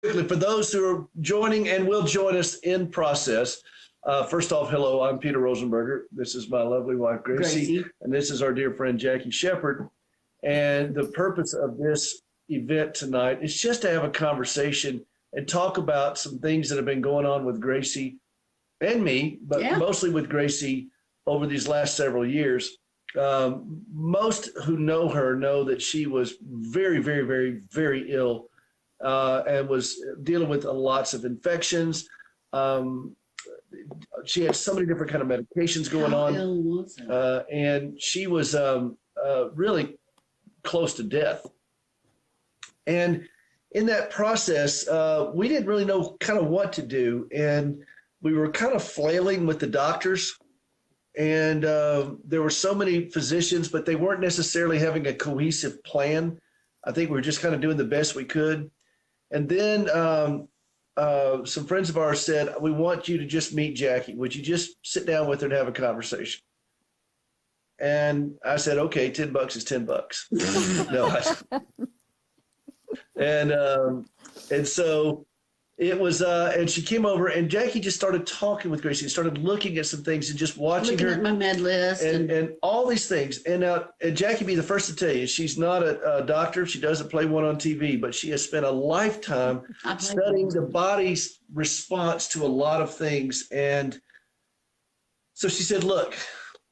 quickly, for those who are joining and will join us in process, first off, hello, I'm Peter Rosenberger. This is my lovely wife, Gracie, and this is our dear friend, Jackie Shepard. And the purpose of this event tonight is just to have a conversation and talk about some things that have been going on with Gracie and me, but mostly with Gracie over these last several years. Most who know her know that she was very, very, very, very ill and was dealing with lots of infections. She had so many different kind of medications going on. How ill was it? And she was really close to death. And in that process, we didn't really know kind of what to do. And we were kind of flailing with the doctors. And there were so many physicians, but they weren't necessarily having a cohesive plan. I think we were just kind of doing the best we could. And then some friends of ours said, we want you to just meet Jackie. Would you just sit down with her and have a conversation? And I said, okay, $10 is $10. No, and so it was, and she came over, and Jackie just started talking with Gracie, started looking at some things and just watching her. Looking at my med list. And all these things. And Jackie be the first to tell you, she's not a doctor. She doesn't play one on TV, but she has spent a lifetime studying the body's response to a lot of things. And so she said, look,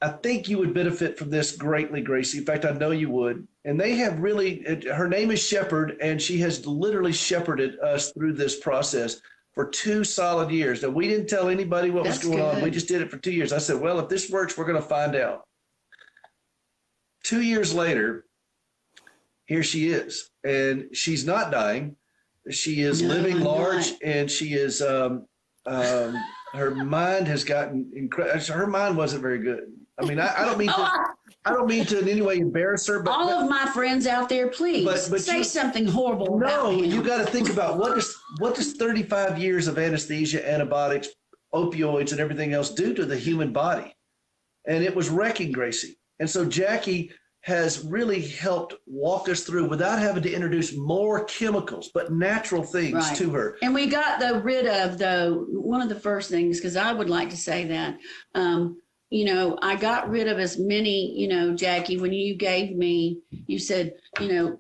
I think you would benefit from this greatly, Gracie. In fact, I know you would. And they have really, her name is Shepard, and she has literally shepherded us through this process for 2 solid years. Now, we didn't tell anybody what was going on. We just did it for 2 years. I said, well, if this works, we're going to find out. 2 years later, here she is. And she's not dying. She is living large, and she is, her mind has gotten incredible. Her mind wasn't very good. I mean, I don't mean to in any way embarrass her. But all of my friends out there, please but say something horrible. No, you got to think about what does 35 years of anesthesia, antibiotics, opioids, and everything else do to the human body? And it was wrecking Gracie. And so Jackie has really helped walk us through without having to introduce more chemicals, but natural things to her. And we got rid of one of the first things, because I would like to say that. You know, I got rid of as many, you know, Jackie, when you gave me, you said, you know,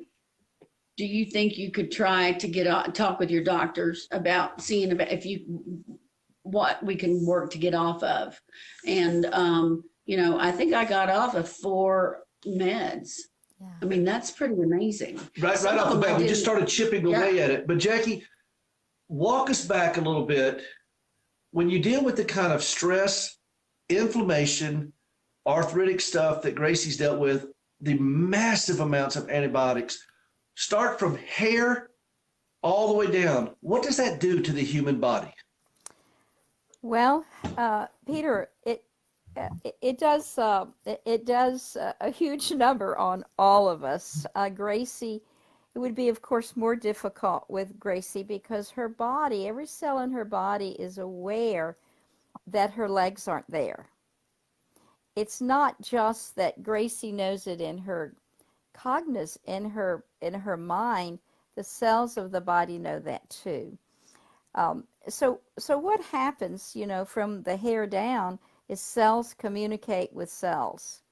do you think you could try to talk with your doctors about seeing about what we can work to get off of? And, you know, I think I got off of 4 meds. Yeah. I mean, that's pretty amazing. Right off the bat, we just started chipping away at it. But Jackie, walk us back a little bit. When you deal with the kind of stress, inflammation, arthritic stuff that Gracie's dealt with, the massive amounts of antibiotics, start from hair all the way down. What does that do to the human body? Well, Peter, it does a huge number on all of us. Gracie, it would be, of course, more difficult with Gracie because her body, every cell in her body is aware that her legs aren't there. It's not just that Gracie knows it in her cognizance, in her mind. The cells of the body know that too. So what happens, you know, from the hair down is cells communicate with cells.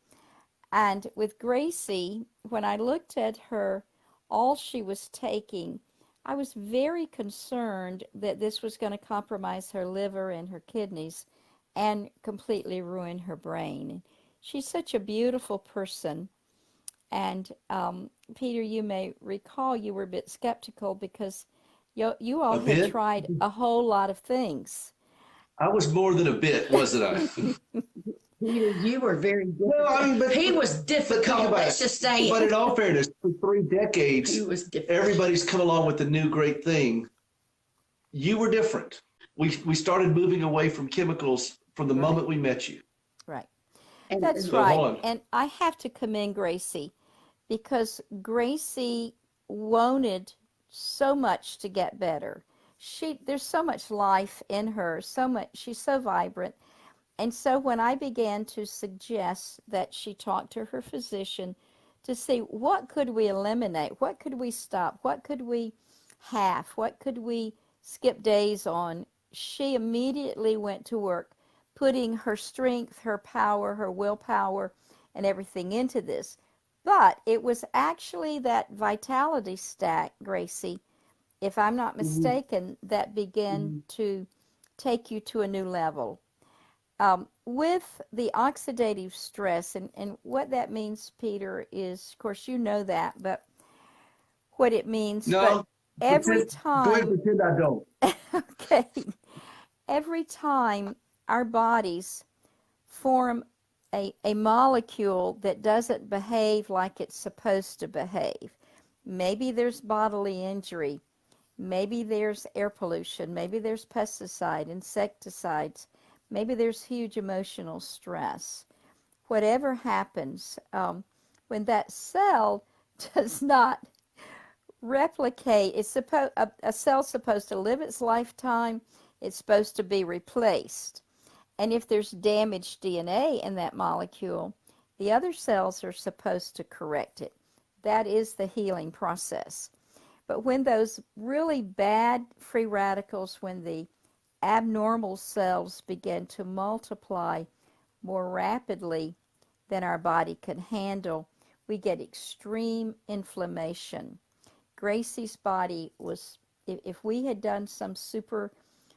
And with Gracie, when I looked at her, all she was taking, I was very concerned that this was going to compromise her liver and her kidneys and completely ruin her brain. She's such a beautiful person. And Peter, you may recall you were a bit skeptical because you all had tried a whole lot of things. I was more than a bit, wasn't I? You were very difficult. No, I mean, but he was difficult. Let's just say it. But in all fairness, for 3 decades, he was difficult. Everybody's come along with the new great thing. You were different. We started moving away from chemicals from the moment we met you. Right. And that's right. And I have to commend Gracie because Gracie wanted so much to get better. There's so much life in her, she's so vibrant. And so when I began to suggest that she talk to her physician to see what could we eliminate, what could we stop, half? What could we skip days on? She immediately went to work, putting her strength, her power, her willpower, and everything into this. But it was actually that vitality stack, Gracie, if I'm not mistaken, that began to take you to a new level. With the oxidative stress, and what that means, Peter, is, of course, you know that, but what it means, No, but every go ahead time, and pretend I don't. okay, every time our bodies form a molecule that doesn't behave like it's supposed to behave, maybe there's bodily injury, maybe there's air pollution, maybe there's pesticide, insecticides, maybe there's huge emotional stress. Whatever happens, when that cell does not replicate, it's supposed a cell's supposed to live its lifetime. It's supposed to be replaced. And if there's damaged DNA in that molecule, the other cells are supposed to correct it. That is the healing process. But when those really bad free radicals, when the abnormal cells begin to multiply more rapidly than our body can handle, we get extreme inflammation. Gracie's body was, if we had done some super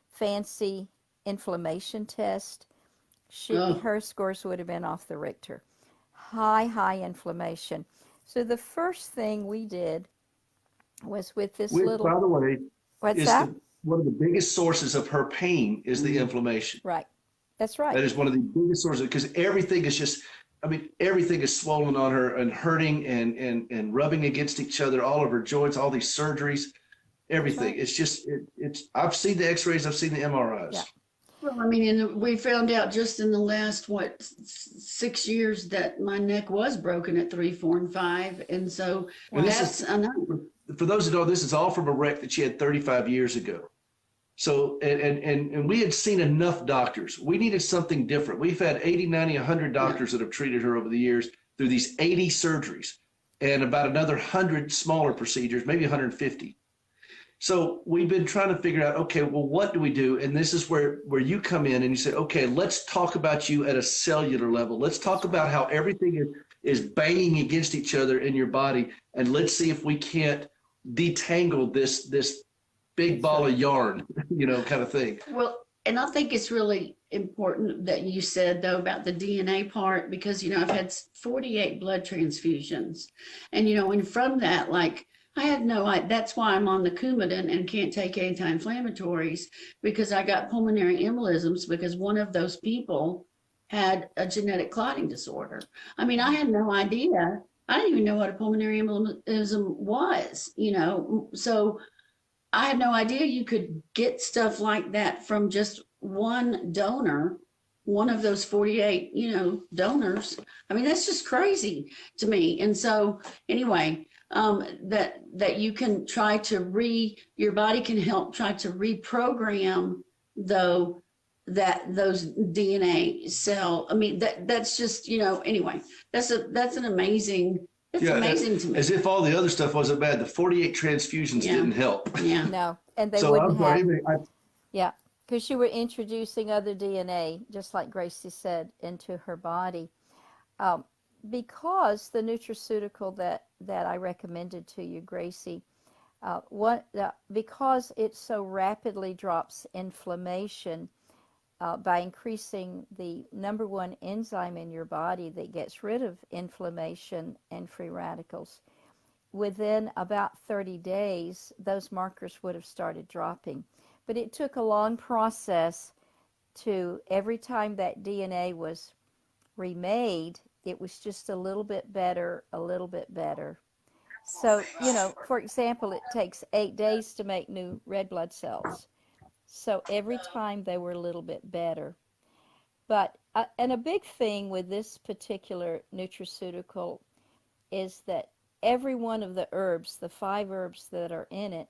fancy inflammation test, her scores would have been off the Richter. High inflammation. So the first thing we did was with this little. By the way, what's that? One of the biggest sources of her pain is the inflammation. Right. That's right. That is one of the biggest sources, because everything is just, everything is swollen on her and hurting and rubbing against each other, all of her joints, all these surgeries, everything. Right. It's just, I've seen the x-rays, I've seen the MRIs. Yeah. Well, and we found out just in the last, 6 years that my neck was broken at 3, 4, and 5. And so that's enough. For those who don't know, this is all from a wreck that she had 35 years ago. So, and we had seen enough doctors. We needed something different. We've had 80, 90, 100 doctors that have treated her over the years through these 80 surgeries and about another 100 smaller procedures, maybe 150. So we've been trying to figure out, okay, well, what do we do? And this is where you come in and you say, okay, let's talk about you at a cellular level. Let's talk about how everything is banging against each other in your body. And let's see if we can't detangle this big ball of yarn, kind of thing. Well, and I think it's really important that you said, though, about the DNA part, because, I've had 48 blood transfusions. And, and from that, I had that's why I'm on the Coumadin and can't take anti-inflammatories, because I got pulmonary embolisms because one of those people had a genetic clotting disorder. I had no idea. I didn't even know what a pulmonary embolism was, so I had no idea you could get stuff like that from just one donor, one of those 48, donors. That's just crazy to me. And so anyway, that you can try to your body can help try to reprogram those DNA cell. That's just, anyway, that's an amazing. It's amazing to me. As if all the other stuff wasn't bad. The 48 transfusions didn't help. Yeah. No, and they wouldn't have. Yeah, because you were introducing other DNA, just like Gracie said, into her body. Because the nutraceutical that I recommended to you, Gracie, because it so rapidly drops inflammation by increasing the number one enzyme in your body that gets rid of inflammation and free radicals, within about 30 days, those markers would have started dropping. But it took a long process to, every time that DNA was remade, it was just a little bit better, a little bit better. So, for example, it takes 8 days to make new red blood cells. So every time they were a little bit better. But, and a big thing with this particular nutraceutical is that every one of the herbs, the 5 herbs that are in it,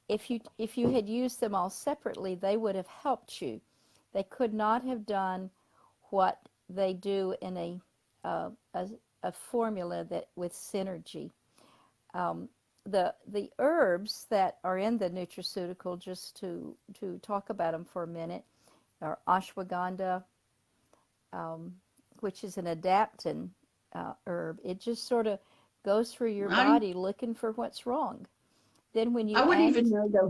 if you had used them all separately, they would have helped you. They could not have done what they do in a formula that with synergy. the herbs that are in the nutraceutical, just to talk about them for a minute, are ashwagandha, which is an adaptin herb. It just sort of goes through your body looking for what's wrong. Then when you I wouldn't even know though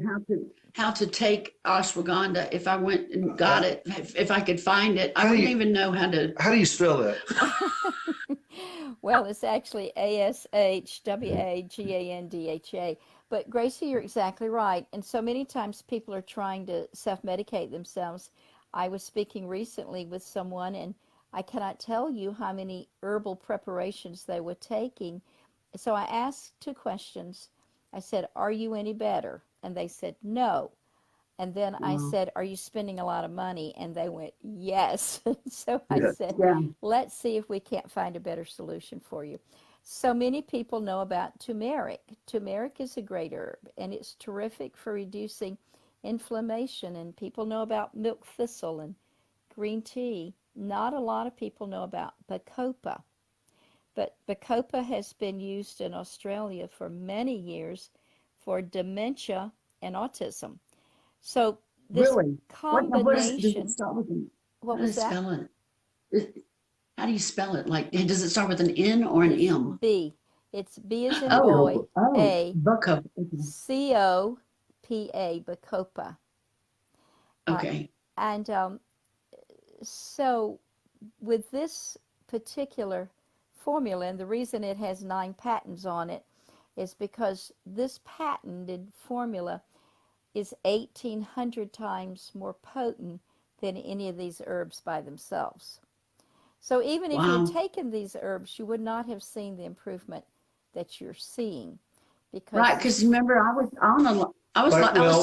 how to take ashwagandha if I went and got it. If I could find it, I wouldn't even know how to. How do you spell that? Well, it's actually ASHWAGANDHA. But Gracie, you're exactly right. And so many times people are trying to self-medicate themselves. I was speaking recently with someone, and I cannot tell you how many herbal preparations they were taking. So I asked 2 questions. I said, "Are you any better?" And they said, "No." And then I said, "Are you spending a lot of money?" And they went, "Yes." So I said, "Let's see if we can't find a better solution for you." So many people know about turmeric. Turmeric is a great herb, and it's terrific for reducing inflammation. And people know about milk thistle and green tea. Not a lot of people know about bacopa. But bacopa has been used in Australia for many years for dementia and autism. So this combination. What was that? How do you spell it? Like, does it start with an N or an M? B. It's B as in boy. A. Bacopa. COPA. Bacopa. Okay. And so with this particular formula, and the reason it has 9 patents on it is because this patented formula is 1,800 times more potent than any of these herbs by themselves. So even if you'd taken these herbs, you would not have seen the improvement that you're seeing. Because remember, I was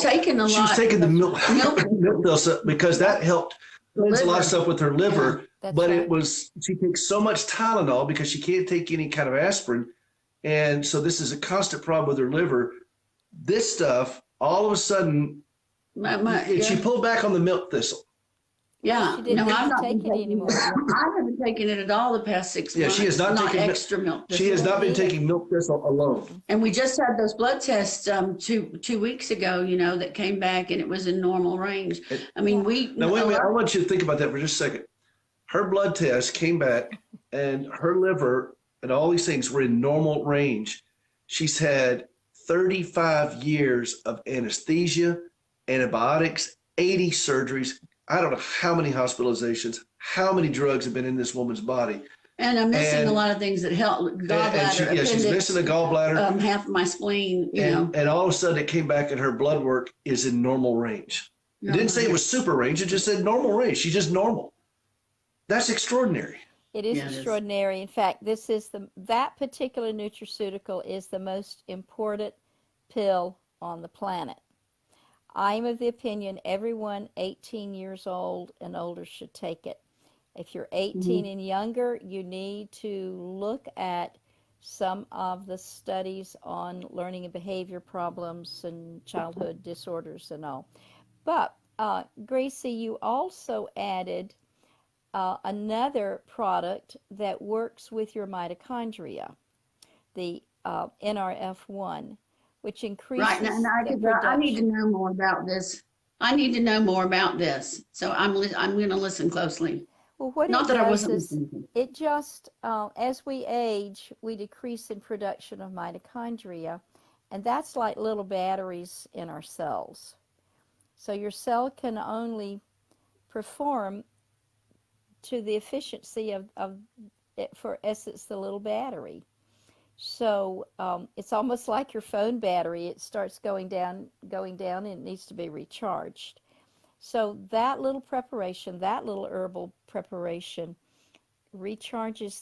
taking a lot. She was taking the milk pills because that helped cleanse a lot of stuff with her liver. Yeah, but she takes so much Tylenol because she can't take any kind of aspirin. And so this is a constant problem with her liver. This stuff, all of a sudden, she pulled back on the milk thistle. Yeah, I'm not taking it anymore. I haven't taken it at all the past 6 months. Yeah, she has not taken extra milk thistle. She has not been taking milk thistle alone. And we just had those blood tests 2 weeks ago, that came back and it was in normal range. Now wait a minute, I want you to think about that for just a second. Her blood test came back and her liver and all these things were in normal range. She's had 35 years of anesthesia, antibiotics, 80 surgeries. I don't know how many hospitalizations, how many drugs have been in this woman's body. And I'm missing a lot of things that help. Gallbladder, appendix, she's missing a gallbladder. Half of my spleen, And all of a sudden it came back and her blood work is in normal range. It didn't say it was super range. It just said normal range. She's just normal. That's extraordinary. It is extraordinary. In fact, that particular nutraceutical is the most important pill on the planet. I'm of the opinion everyone 18 years old and older should take it. If you're 18 and younger, you need to look at some of the studies on learning and behavior problems and childhood disorders and all. But, Gracie, you also added another product that works with your mitochondria, the NRF1, which increases the production. I need to know more about this. So I'm going to listen closely. Well, what Not it that does I wasn't is listening. it just, as we age, we decrease in production of mitochondria, and that's like little batteries in our cells. So your cell can only perform to the efficiency of it for essence the little battery. So it's almost like your phone battery. It starts going down, and it needs to be recharged. So that little preparation, that little herbal preparation, recharges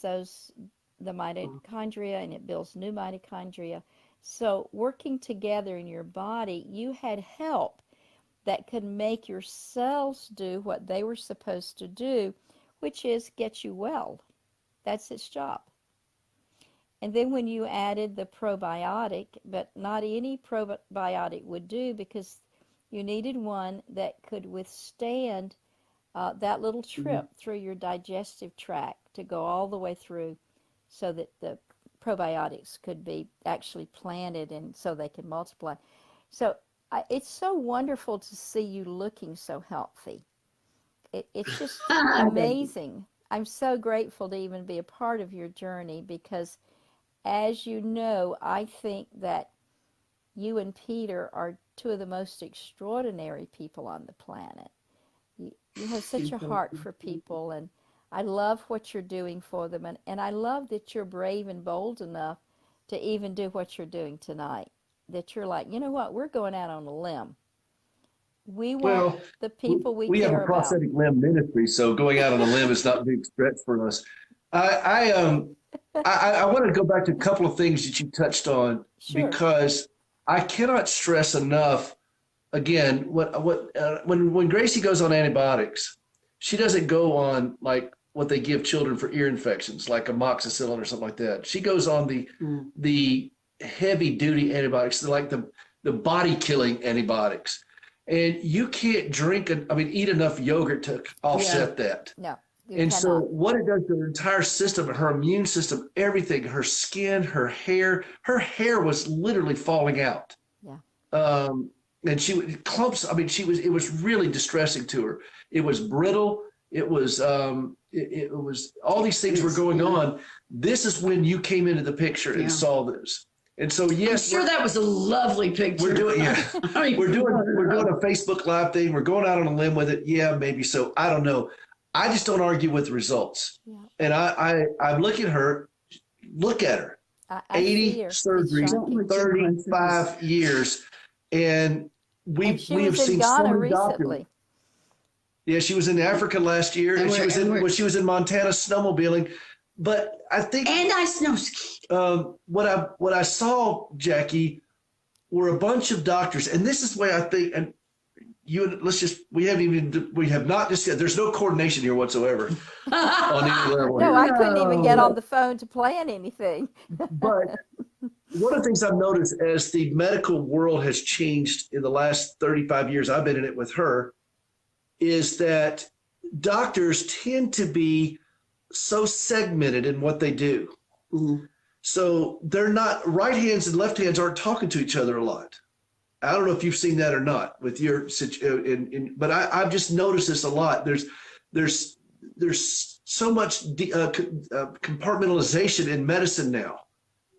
the mitochondria, and it builds new mitochondria. So working together in your body, you had help that could make your cells do what they were supposed to do, which is get you well. That's its job. And then when you added the probiotic, but not any probiotic would do, because you needed one that could withstand that little trip through your digestive tract to go all the way through, so that the probiotics could be actually planted and so they can multiply. So it's so wonderful to see you looking so healthy. It's just amazing. I'm so grateful to even be a part of your journey because, as you know, I think that you and Peter are two of the most extraordinary people on the planet. You have such a heart for people, and I love what you're doing for them, and I love that you're brave and bold enough to even do what you're doing tonight. That you're like, you know what, we're going out on a limb. We want the people we care have a prosthetic limb ministry, so going out on a limb is not a big stretch for us. I want to go back to a couple of things that you touched on, because I cannot stress enough. Again, when Gracie goes on antibiotics, she doesn't go on like what they give children for ear infections, like amoxicillin or something like that. She goes on the heavy duty antibiotics, like the body killing antibiotics. And you can't eat enough yogurt to offset that. No. And so what it does to her entire system, her immune system, everything, her skin, her hair was literally falling out. Yeah. And she would clumps. It was really distressing to her. It was brittle. It was all these things were going on. This is when you came into the picture and saw this. And so, yes, I'm sure that was a lovely picture. We're doing we're doing a Facebook Live thing. We're going out on a limb with it. Yeah, maybe so. I don't know. I just don't argue with the results. Yeah. And I'm looking at her. Look at her. 80 surgeries, 35 years, and we have seen so many doctors. Yeah, she was in Africa last year, and she was in Montana snowmobiling. But I think, and I snow skied. What I saw, Jackie, were a bunch of doctors, and this is the way I think. And we have not discussed. There's no coordination here whatsoever on any level. No, I couldn't even get on the phone to plan anything. But one of the things I've noticed as the medical world has changed in the last 35 years, I've been in it with her, is that doctors tend to be so segmented in what they do. Mm-hmm. So they're not, right hands and left hands aren't talking to each other a lot. I don't know if you've seen that or not with your but I've just noticed this a lot. There's so much compartmentalization in medicine now.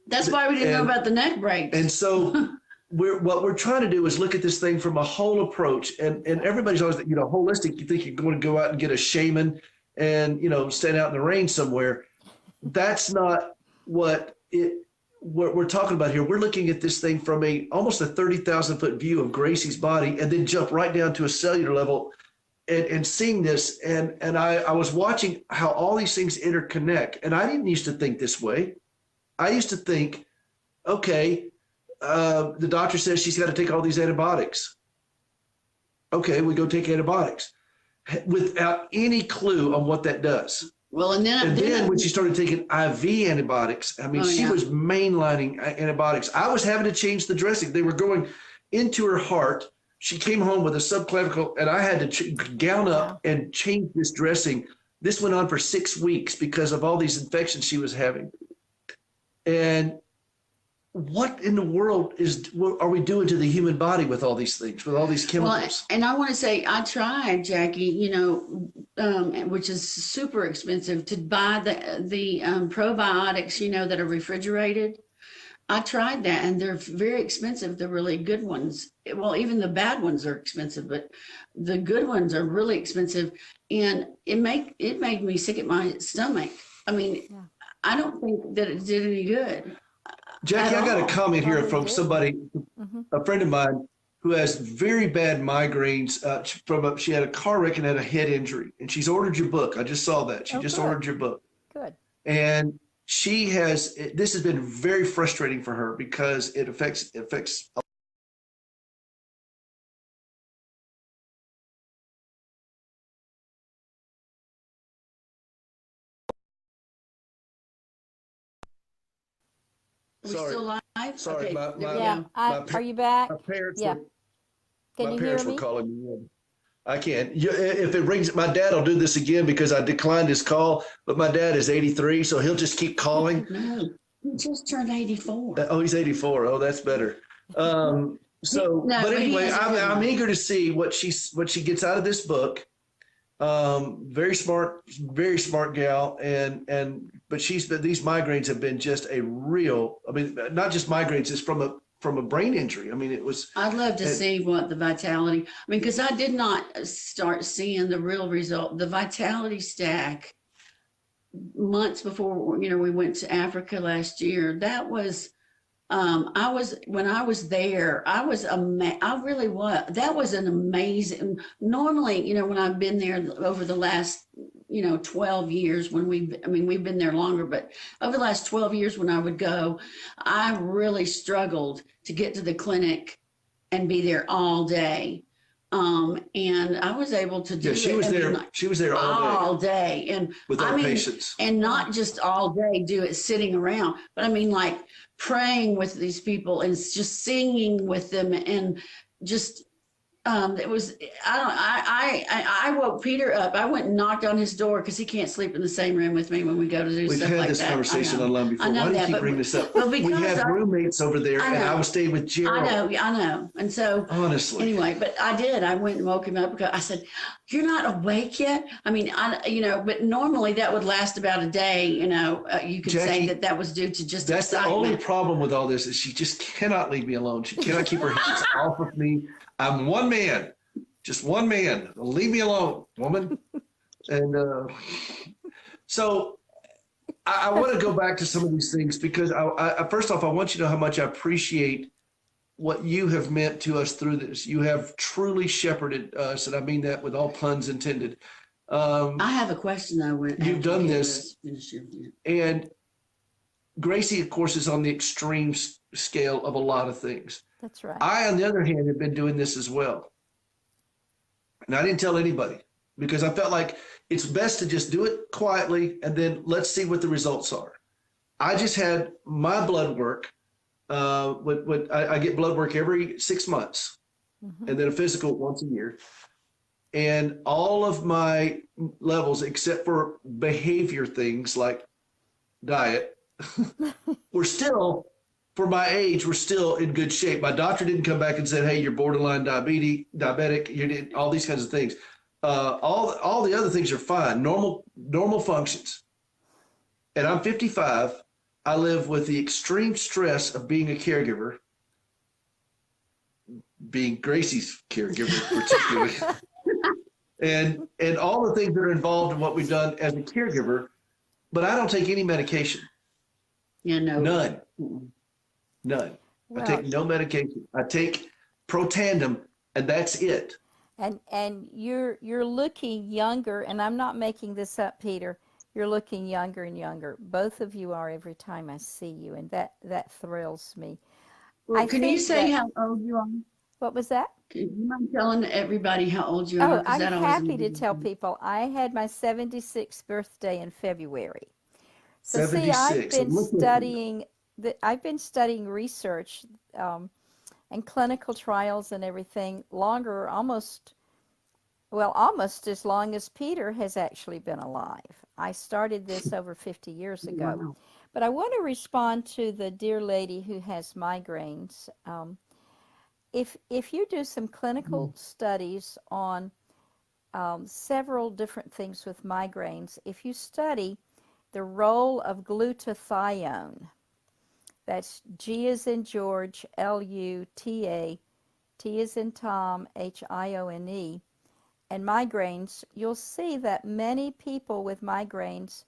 That's why we didn't know about the neck breaks. And so what we're trying to do is look at this thing from a whole approach. And everybody's always, holistic. You think you're going to go out and get a shaman and, stand out in the rain somewhere. That's not what we're talking about here. We're looking at this thing from almost a 30,000 foot view of Gracie's body, and then jump right down to a cellular level and seeing this. And I was watching how all these things interconnect. And I didn't used to think this way. I used to think, okay, the doctor says she's got to take all these antibiotics. Okay, we go take antibiotics without any clue on what that does. Well, and then when she started taking IV antibiotics, she was mainlining antibiotics. I was having to change the dressing. They were going into her heart. She came home with a subclavicle, and I had to gown up and change this dressing. This went on for 6 weeks because of all these infections she was having. And what in the world are we doing to the human body with all these things, with all these chemicals? Well, and I want to say, I tried, Jackie, which is super expensive, to buy the probiotics, that are refrigerated. I tried that, and they're very expensive. The really good ones, well, even the bad ones are expensive, but the good ones are really expensive, and it made me sick at my stomach. I don't think that it did any good. Jackie, I got a comment here from somebody, a friend of mine, who has very bad migraines. She had a car wreck and had a head injury, and she's ordered your book. I just saw that. She just ordered your book. Good. And this has been very frustrating for her because it affects. Are we still live? Sorry, okay. Are you back? My parents Can you hear me? were calling me in. I can't. If it rings, my dad will do this again because I declined his call, but my dad is 83, so he'll just keep calling. He just turned 84. Oh, he's 84. Oh, that's better. So, No, but but he anyway, has a good I'm one. eager to see what she gets out of this book. Very smart gal, but these migraines have been just a real. I mean, not just migraines. It's from a brain injury. I mean, it was. I'd love to see what the vitality. I mean, because I did not start seeing the real result. The vitality stack months before, we went to Africa last year. That was, when I was there, I really was. That was an amazing. Normally, when I've been there over the last, 12 years, we've been there longer, but over the last 12 years when I would go, I really struggled to get to the clinic and be there all day. And I was able to do Yeah, she it. was there. She was there all day. And with our patients. And not just all day, do it sitting around, but I mean, like praying with these people and just singing with them and just, it was, I woke Peter up. I went and knocked on his door because he can't sleep in the same room with me when we go to do stuff like that. We've had this conversation online before. Why do you keep bringing this up? Well, we have roommates over there, and I was staying with Gerald. I know. And so, honestly, anyway, but I did. I went and woke him up because I said, "You're not awake yet." I mean, but normally that would last about a day. You could Jackie, say that was due to just that's excitement. The only problem with all this is she just cannot leave me alone. She cannot keep her hands off of me. I'm one man. Just one man. Leave me alone, woman. And so I want to go back to some of these things because I first off, I want you to know how much I appreciate what you have meant to us through this. You have truly shepherded us, and I mean that with all puns intended. I have a question though. You've done this, and Gracie, of course, is on the extreme scale of a lot of things. That's right. I, on the other hand, have been doing this as well. And I didn't tell anybody because I felt like it's best to just do it quietly and then let's see what the results are. I just had my blood work. I get blood work every 6 months and then a physical once a year. And all of my levels, except for behavior things like diet, were still, for my age, we're still in good shape. My doctor didn't come back and said, "Hey, you're borderline diabetic. You did all these kinds of things." All the other things are fine, normal functions. And I'm 55. I live with the extreme stress of being a caregiver, being Gracie's caregiver particularly, and all the things that are involved in what we've done as a caregiver. But I don't take any medication. Yeah, no. None. None. Well, I take no medication. I take Protandim, and that's it. And you're looking younger, and I'm not making this up, Peter. You're looking younger and younger. Both of you are every time I see you, and that thrills me. Well, can you say how old you are? What was that? Do you mind telling everybody how old you are? Oh, I'm happy to tell people. I had my 76th birthday in February. So 76. see, I've been studying research and clinical trials and everything longer, almost as long as Peter has actually been alive. I started this over 50 years ago. Wow. But I want to respond to the dear lady who has migraines. If you do some clinical studies on several different things with migraines, if you study the role of glutathione, that's G as in George, L-U-T-A, T as in Tom, H-I-O-N-E, and migraines, you'll see that many people with migraines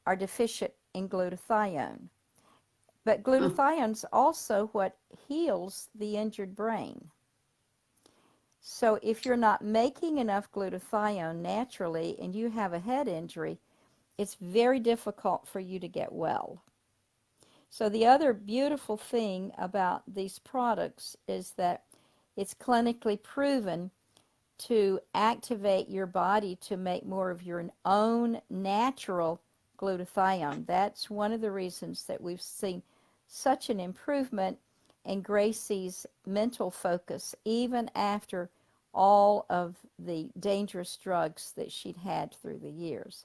are deficient in glutathione. But glutathione's also what heals the injured brain. So if you're not making enough glutathione naturally and you have a head injury, it's very difficult for you to get well. So the other beautiful thing about these products is that it's clinically proven to activate your body to make more of your own natural glutathione. That's one of the reasons that we've seen such an improvement in Gracie's mental focus, even after all of the dangerous drugs that she'd had through the years.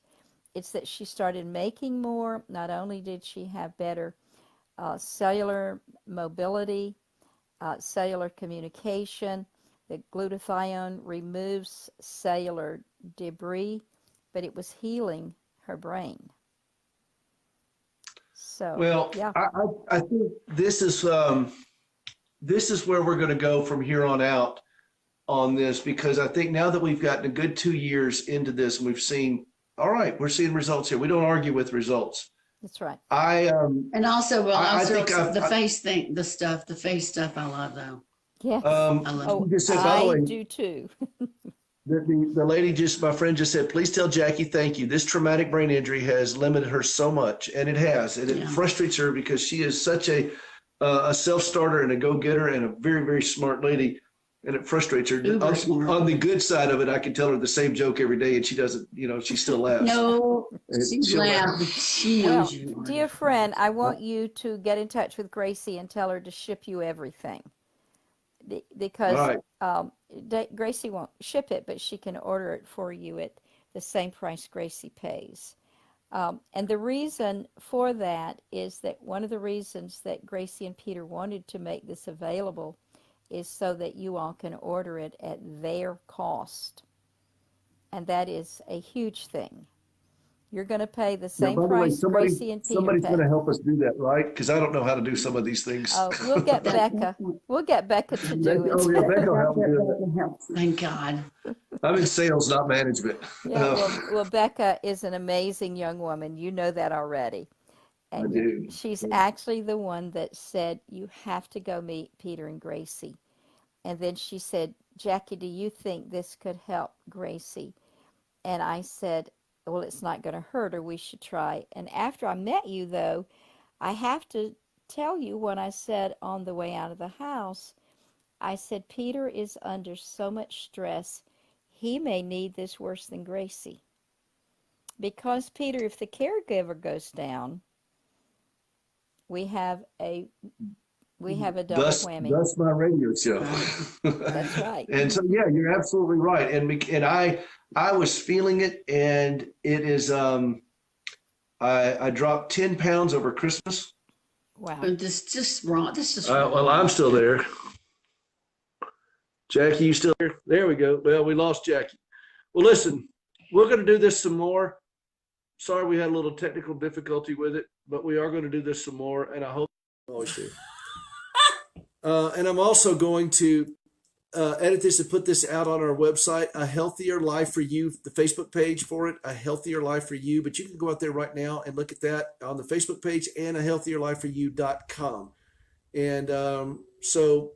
It's that she started making more. Not only did she have better cellular mobility, cellular communication. The glutathione removes cellular debris, but it was healing her brain. So, well, yeah. I think this is where we're going to go from here on out on this, because I think now that we've gotten a good 2 years into this and we've seen, all right, we're seeing results here. We don't argue with results. That's right. And also, well, I also think the face thing, the face stuff I love though. Yes. I love just said, by the I way, do too. the lady my friend just said, please tell Jackie thank you. This traumatic brain injury has limited her so much, and it has. And it frustrates her because she is such a self-starter and a go-getter and a very, very smart lady. And it frustrates her. On the good side of it, I can tell her the same joke every day, and she doesn't, she still laughs. No, she laughs. She knows you. Dear friend, I want you to get in touch with Gracie and tell her to ship you everything. Because Gracie won't ship it, but she can order it for you at the same price Gracie pays. And the reason for that is that one of the reasons that Gracie and Peter wanted to make this available is so that you all can order it at their cost. And that is a huge thing. You're going to pay the same price Gracie and Peter somebody's pay. going to help us do that, right? Because I don't know how to do some of these things. Oh, we'll get Becca. We'll get Becca to do it. Oh, yeah, Becca will help me do it. Thank God. I'm in sales, not management. Yeah, well, Becca is an amazing young woman. You know that already. And I do. She's actually the one that said, you have to go meet Peter and Gracie. And then she said, Jackie, do you think this could help Gracie? And I said, well, it's not going to hurt her. We should try. And after I met you, though, I have to tell you what I said on the way out of the house. I said, Peter is under so much stress. He may need this worse than Gracie. Because, Peter, if the caregiver goes down, we have a double whammy. That's my radio show. That's right. And so, yeah, you're absolutely right. And I was feeling it, and it is, I dropped 10 pounds over Christmas. Wow. This just wrong. This is well, I'm still there. Jackie, you still there? There we go. Well, we lost Jackie. Well, listen, we're going to do this some more. Sorry we had a little technical difficulty with it, but we are going to do this some more, and I hope you always do. And I'm also going to edit this and put this out on our website, A Healthier Life for You, the Facebook page for it, A Healthier Life for You. But you can go out there right now and look at that on the Facebook page and ahealthierlifeforyou.com. And so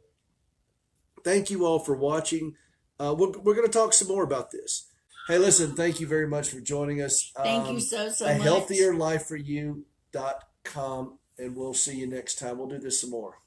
thank you all for watching. We're going to talk some more about this. Hey, listen, thank you very much for joining us. Thank you so much. ahealthierlifeforyou.com, and we'll see you next time. We'll do this some more.